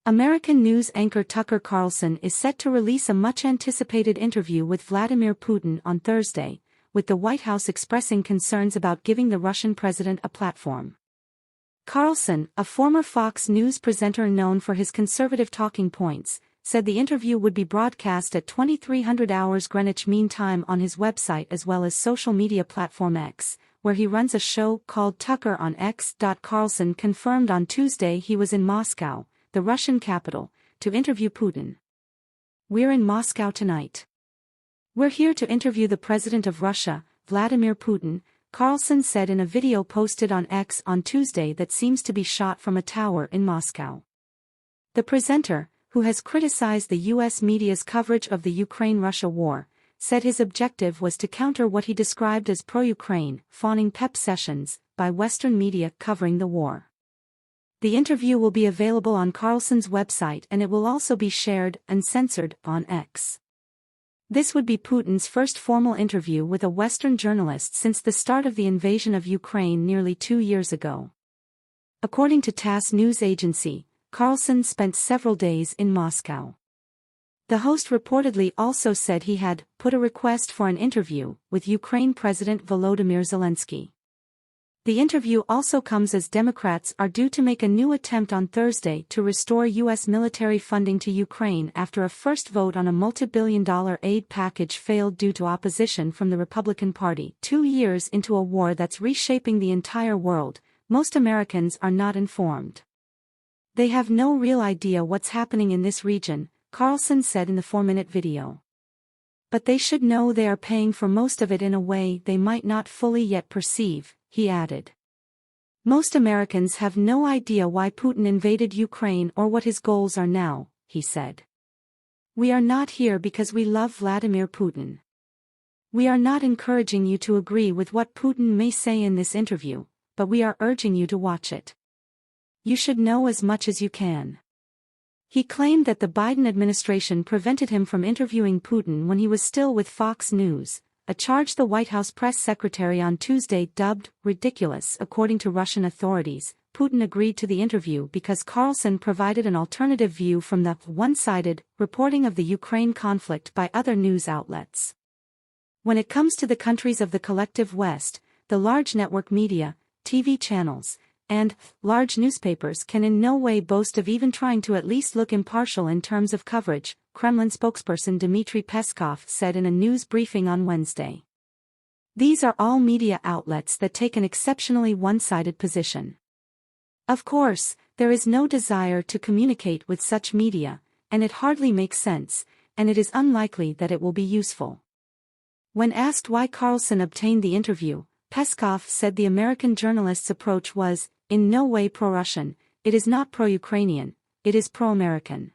American news anchor Tucker Carlson is set to release a much-anticipated interview with Vladimir Putin on Thursday, with the White House expressing concerns about giving the Russian president a platform. Carlson, a former Fox News presenter known for his conservative talking points, said the interview would be broadcast at 2300 hours Greenwich Mean Time on his website as well as social media platform X, where he runs a show called Tucker on X. Carlson confirmed on Tuesday he was in Moscow, the Russian capital, to interview Putin. "We're in Moscow tonight. We're here to interview the president of Russia, Vladimir Putin," Carlson said in a video posted on X on Tuesday that seems to be shot from a tower in Moscow. The presenter, who has criticized the U.S. media's coverage of the Ukraine-Russia war, said his objective was to counter what he described as pro-Ukraine, fawning pep sessions, by Western media covering the war. The interview will be available on Carlson's website and it will also be shared, uncensored, on X. This would be Putin's first formal interview with a Western journalist since the start of the invasion of Ukraine nearly 2 years ago. According to TASS news agency, Carlson spent several days in Moscow. The host reportedly also said he had put a request for an interview with Ukraine President Volodymyr Zelensky. The interview also comes as Democrats are due to make a new attempt on Thursday to restore U.S. military funding to Ukraine after a first vote on a multi-billion-dollar aid package failed due to opposition from the Republican Party. 2 years into a war that's reshaping the entire world, most Americans are not informed. They have no real idea what's happening in this region, Carlson said in the 4-minute video. But they should know they are paying for most of it in a way they might not fully yet perceive, he added. Most Americans have no idea why Putin invaded Ukraine or what his goals are now, he said. We are not here because we love Vladimir Putin. We are not encouraging you to agree with what Putin may say in this interview, but we are urging you to watch it. You should know as much as you can. He claimed that the Biden administration prevented him from interviewing Putin when he was still with Fox News, a charge the White House press secretary on Tuesday dubbed ridiculous. According to Russian authorities, Putin agreed to the interview because Carlson provided an alternative view from the one-sided reporting of the Ukraine conflict by other news outlets. When it comes to the countries of the collective West, the large network media, TV channels, and large newspapers can in no way boast of even trying to at least look impartial in terms of coverage, Kremlin spokesperson Dmitry Peskov said in a news briefing on Wednesday. These are all media outlets that take an exceptionally one-sided position. Of course, there is no desire to communicate with such media, and it hardly makes sense, and it is unlikely that it will be useful. When asked why Carlson obtained the interview, Peskov said the American journalist's approach was, in no way pro-Russian, it is not pro-Ukrainian, it is pro-American.